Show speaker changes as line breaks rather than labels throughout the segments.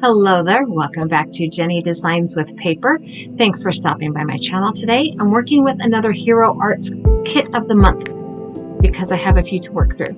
Hello there, welcome back to Jennie Designs with Paper. Thanks for stopping by my channel today. I'm working with another Hero Arts kit of the month because I have a few to work through.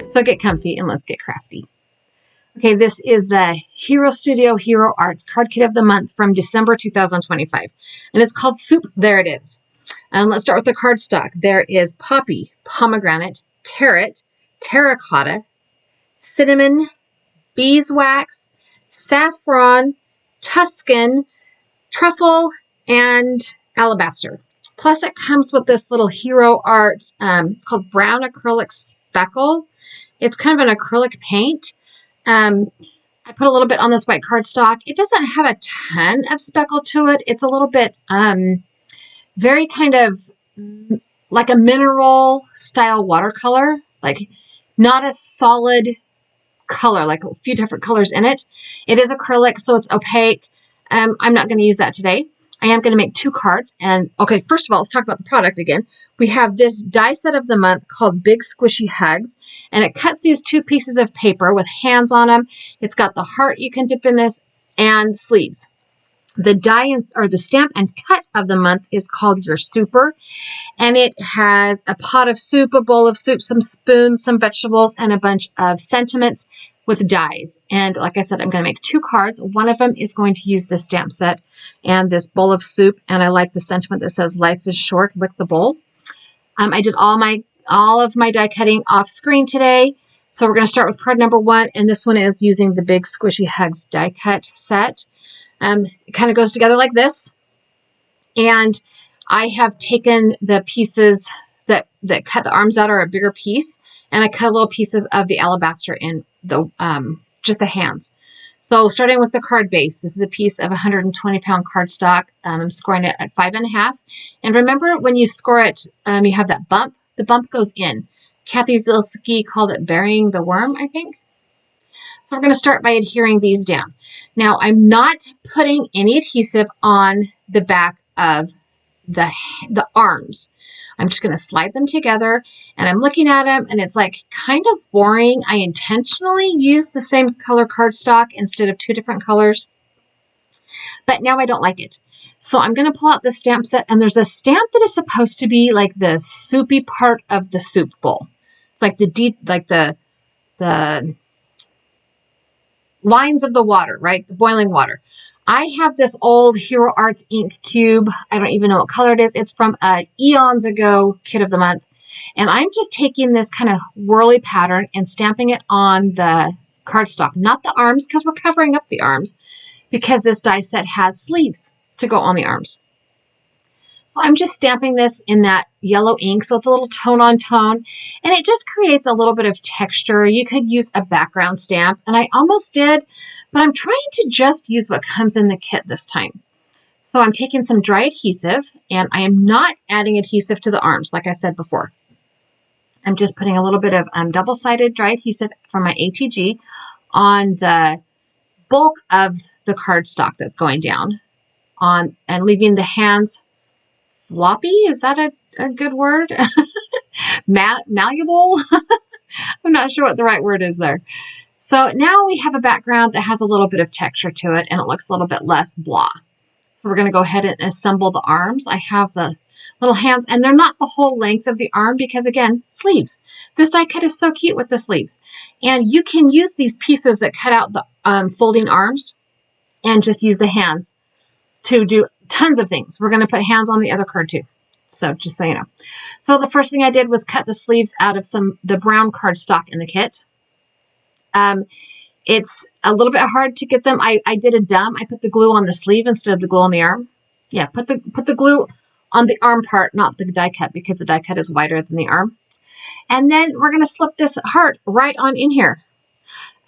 So get comfy and let's get crafty. Okay, this is the Hero Studio Hero Arts card kit of the month from December 2025. And it's called Soup. There it is. Let's start with the cardstock. There is poppy, pomegranate, carrot, terracotta, cinnamon, beeswax, saffron, Tuscan, truffle, and alabaster. Plus it comes with this little Hero Arts, it's called brown acrylic speckle. It's kind of an acrylic paint. I put a little bit on this white cardstock. It doesn't have a ton of speckle to it. It's a little bit very kind of like a mineral style watercolor, like not a solid color, like a few different colors in it. It is acrylic, so it's opaque. I'm not going to use that today. I am going to make two cards. And okay, first of all, let's talk about the product again. We have this die set of the month called Big Squishy Hugs, and it cuts these two pieces of paper with hands on them. It's got the heart you can dip in this and sleeves. The die or the stamp and cut of the month is called Your Super, and it has a pot of soup, a bowl of soup, some spoons, some vegetables, and a bunch of sentiments with dies. And like I said, I'm going to make two cards. One of them is going to use this stamp set and this bowl of soup, and I like the sentiment that says life is short, lick the bowl. I did all of my die cutting off screen today. So we're going to start with card number one, and this one is using the Big Squishy Hugs die cut set. It kind of goes together like this. And I have taken the pieces that cut the arms out are a bigger piece, and I cut little pieces of the alabaster in the just the hands. So starting with the card base, this is a piece of 120-pound cardstock. I'm scoring it at 5.5. And remember, when you score it, you have that bump. The bump goes in. Kathy Zilski called it burying the worm, I think. So we're going to start by adhering these down. Now, I'm not putting any adhesive on the back of the arms. I'm just going to slide them together, and I'm looking at them, and it's like kind of boring. I intentionally used the same color cardstock instead of two different colors, but now I don't like it. So I'm going to pull out the stamp set, and there's a stamp that is supposed to be like the soupy part of the soup bowl. It's like the lines of the water, right? The boiling water. I have this old Hero Arts ink cube. I don't even know what color it is. It's from eons ago kit of the month. And I'm just taking this kind of whirly pattern and stamping it on the cardstock, not the arms, because we're covering up the arms, because this die set has sleeves to go on the arms. So I'm just stamping this in that yellow ink, so it's a little tone on tone, and it just creates a little bit of texture. You could use a background stamp, and I almost did, but I'm trying to just use what comes in the kit this time. So I'm taking some dry adhesive, and I am not adding adhesive to the arms, like I said before. I'm just putting a little bit of double-sided dry adhesive from my ATG on the bulk of the cardstock that's going down on, and leaving the hands floppy. Is that a good word? Malleable? I'm not sure what the right word is there. So now we have a background that has a little bit of texture to it, and it looks a little bit less blah. So we're going to go ahead and assemble the arms. I have the little hands, and they're not the whole length of the arm because, again, sleeves. This die cut is so cute with the sleeves. And you can use these pieces that cut out the folding arms and just use the hands to do tons of things. We're going to put hands on the other card too. So just so you know. So the first thing I did was cut the sleeves out of the brown cardstock in the kit. It's a little bit hard to get them. I did a dumb. I put the glue on the sleeve instead of the glue on the arm. Yeah, put the glue on the arm part, not the die cut, because the die cut is wider than the arm. And then we're going to slip this heart right on in here.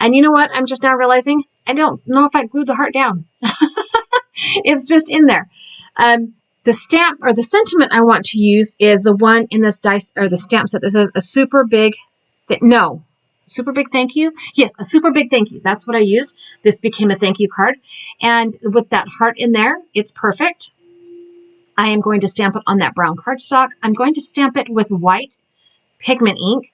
And you know what? I'm just now realizing I don't know if I glued the heart down. It's just in there. The stamp or the sentiment I want to use is the one in this dice or the stamp set that says a super big, super big thank you. Yes, a super big thank you. That's what I used. This became a thank you card. And with that heart in there, it's perfect. I am going to stamp it on that brown cardstock. I'm going to stamp it with white pigment ink.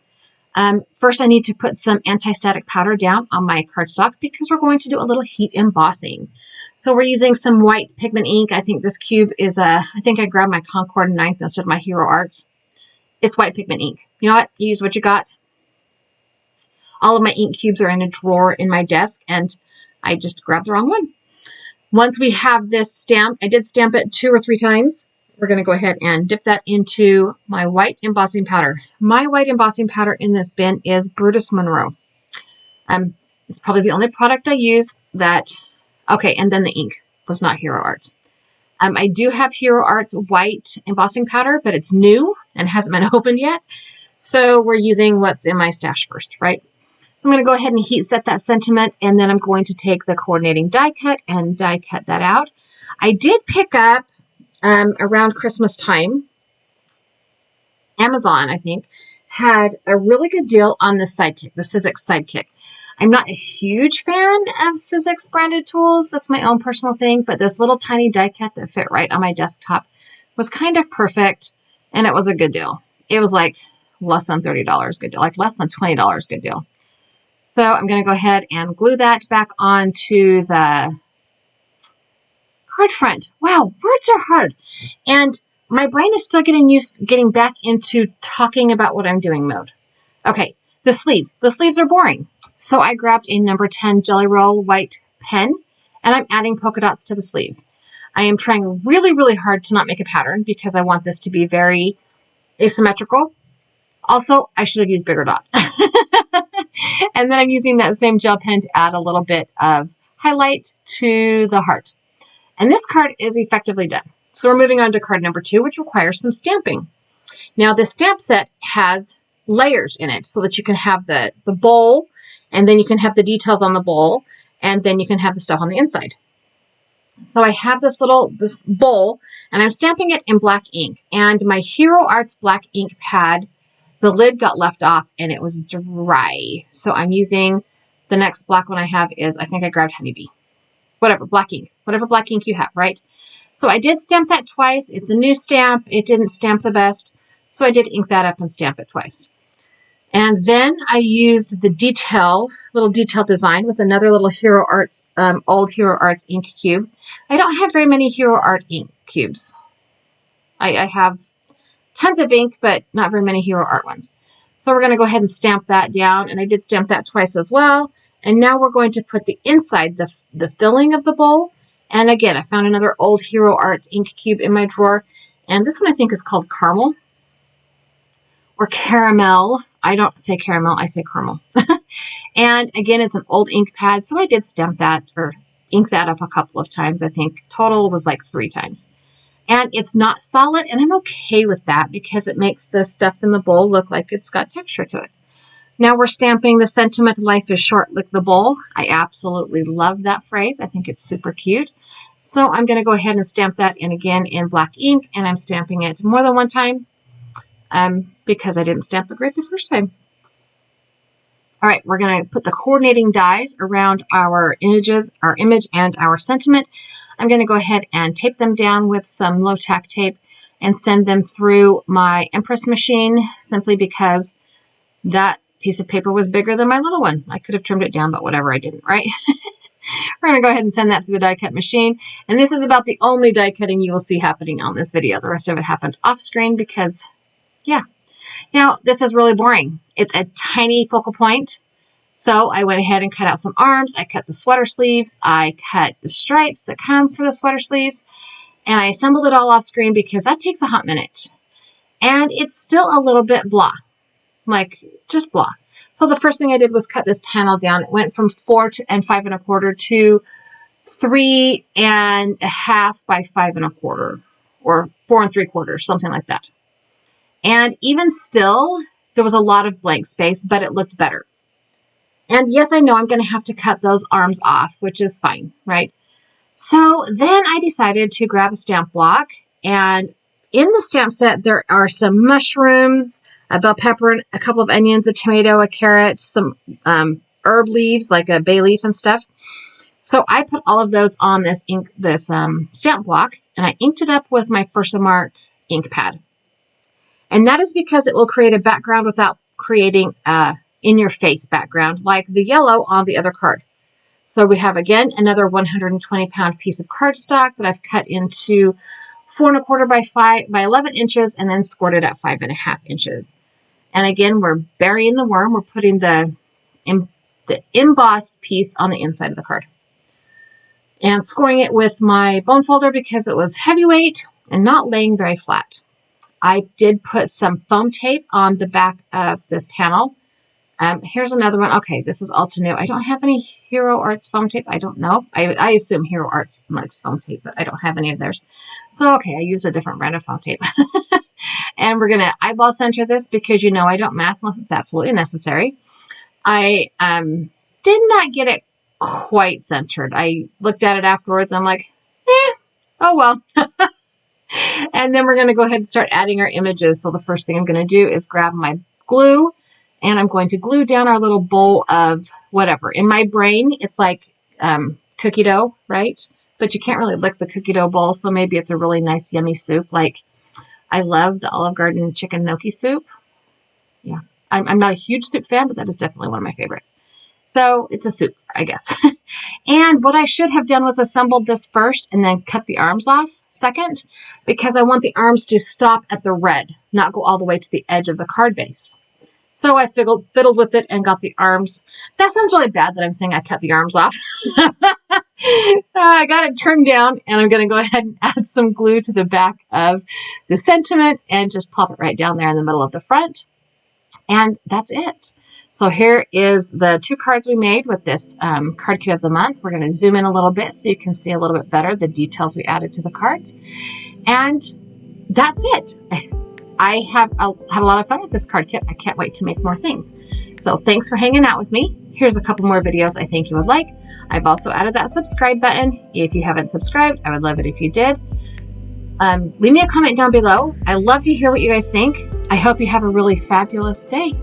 First, I need to put some anti-static powder down on my cardstock because we're going to do a little heat embossing. So we're using some white pigment ink. I think this cube is I think I grabbed my Concord 9th instead of my Hero Arts. It's white pigment ink. You know what? Use what you got. All of my ink cubes are in a drawer in my desk, and I just grabbed the wrong one. Once we have this stamp, I did stamp it 2 or 3 times. We're going to go ahead and dip that into my white embossing powder. My white embossing powder in this bin is Brutus Monroe. It's probably the only product I use that, okay, and then the ink was not Hero Arts. I do have Hero Arts white embossing powder, but it's new and hasn't been opened yet. So we're using what's in my stash first, right? So I'm going to go ahead and heat set that sentiment, and then I'm going to take the coordinating die cut and die cut that out. I did pick up around Christmas time, Amazon, I think, had a really good deal on the Sidekick, the Sizzix Sidekick. I'm not a huge fan of Sizzix branded tools. That's my own personal thing, but this little tiny die cut that fit right on my desktop was kind of perfect, and it was a good deal. It was like less than $30 good deal, like less than $20 good deal. So I'm going to go ahead and glue that back onto the card front. Wow, words are hard. And my brain is still getting back into talking about what I'm doing mode. Okay, the sleeves. The sleeves are boring. So I grabbed a number 10 Jelly Roll white pen, and I'm adding polka dots to the sleeves. I am trying really, really hard to not make a pattern because I want this to be very asymmetrical. Also, I should have used bigger dots. And then I'm using that same gel pen to add a little bit of highlight to the heart. And this card is effectively done. So we're moving on to card number 2, which requires some stamping. Now, this stamp set has layers in it so that you can have the bowl, and then you can have the details on the bowl, and then you can have the stuff on the inside. So I have this bowl, and I'm stamping it in black ink. And my Hero Arts black ink pad, the lid got left off and it was dry. So I'm using the next black one I have is, I think I grabbed Honeybee. Whatever, black ink. Whatever black ink you have, right? So I did stamp that twice. It's a new stamp. It didn't stamp the best. So I did ink that up and stamp it twice. And then I used the little detail design with another little Hero Arts, old Hero Arts ink cube. I don't have very many Hero Art ink cubes. I have tons of ink, but not very many Hero Art ones. So we're going to go ahead and stamp that down, and I did stamp that twice as well. And now we're going to put the inside, the filling of the bowl. And again, I found another old Hero Arts ink cube in my drawer, and this one I think is called Caramel or Caramel. I don't say caramel, I say caramel. And again, it's an old ink pad, so I did stamp that or ink that up a couple of times. I think total was like 3 times. And it's not solid, and I'm okay with that because it makes the stuff in the bowl look like it's got texture to it. Now we're stamping the sentiment, life is short, lick the bowl. I absolutely love that phrase. I think it's super cute. So I'm going to go ahead and stamp that in again in black ink, and I'm stamping it more than one time because I didn't stamp it right the first time. All right, we're going to put the coordinating dies around our images, our image and our sentiment. I'm going to go ahead and tape them down with some low tack tape and send them through my Empress machine simply because that piece of paper was bigger than my little one. I could have trimmed it down, but whatever, I didn't, right? We're going to go ahead and send that through the die cut machine. And this is about the only die cutting you will see happening on this video. The rest of it happened off screen because, yeah. Now, this is really boring. It's a tiny focal point. So I went ahead and cut out some arms. I cut the sweater sleeves. I cut the stripes that come for the sweater sleeves. And I assembled it all off screen because that takes a hot minute. And it's still a little bit blah. Like, just blah. So the first thing I did was cut this panel down. It went from 4 and 5 1/4 to 3 1/2 by 5 1/4, or 4 3/4, something like that. And even still, there was a lot of blank space, but it looked better. And yes, I know I'm going to have to cut those arms off, which is fine, right? So then I decided to grab a stamp block, and in the stamp set, there are some mushrooms, a bell pepper, a couple of onions, a tomato, a carrot, some herb leaves like a bay leaf and stuff. So I put all of those on this stamp block, and I inked it up with my Versamark ink pad. And that is because it will create a background without creating a in-your-face background like the yellow on the other card. So we have, again, another 120-pound piece of cardstock that I've cut into 4 1/4 by 11 inches and then scored it at 5 1/2 inches. And again, we're burying the worm. We're putting the embossed piece on the inside of the card. And scoring it with my bone folder because it was heavyweight and not laying very flat. I did put some foam tape on the back of this panel. Here's another one. Okay, this is all new. I don't have any Hero Arts foam tape. I don't know. I assume Hero Arts likes foam tape, but I don't have any of theirs. So, okay, I used a different brand of foam tape. And we're going to eyeball center this because you know I don't math unless it's absolutely necessary. I did not get it quite centered. I looked at it afterwards and I'm like, oh well. And then we're going to go ahead and start adding our images. So the first thing I'm going to do is grab my glue and I'm going to glue down our little bowl of whatever. In my brain, it's like cookie dough, right? But you can't really lick the cookie dough bowl. So maybe it's a really nice, yummy soup. Like I love the Olive Garden chicken gnocchi soup. Yeah, I'm not a huge soup fan, but that is definitely one of my favorites. So it's a soup, I guess. And what I should have done was assembled this first and then cut the arms off second, because I want the arms to stop at the red, not go all the way to the edge of the card base. So I fiddled with it and got the arms. That sounds really bad that I'm saying I cut the arms off. I got it turned down and I'm going to go ahead and add some glue to the back of the sentiment and just plop it right down there in the middle of the front. And that's it. So here is the 2 cards we made with this card kit of the month. We're going to zoom in a little bit so you can see a little bit better the details we added to the cards. And that's it. I have had a lot of fun with this card kit. I can't wait to make more things. So thanks for hanging out with me. Here's a couple more videos I think you would like. I've also added that subscribe button. If you haven't subscribed, I would love it if you did. Leave me a comment down below. I love to hear what you guys think. I hope you have a really fabulous day.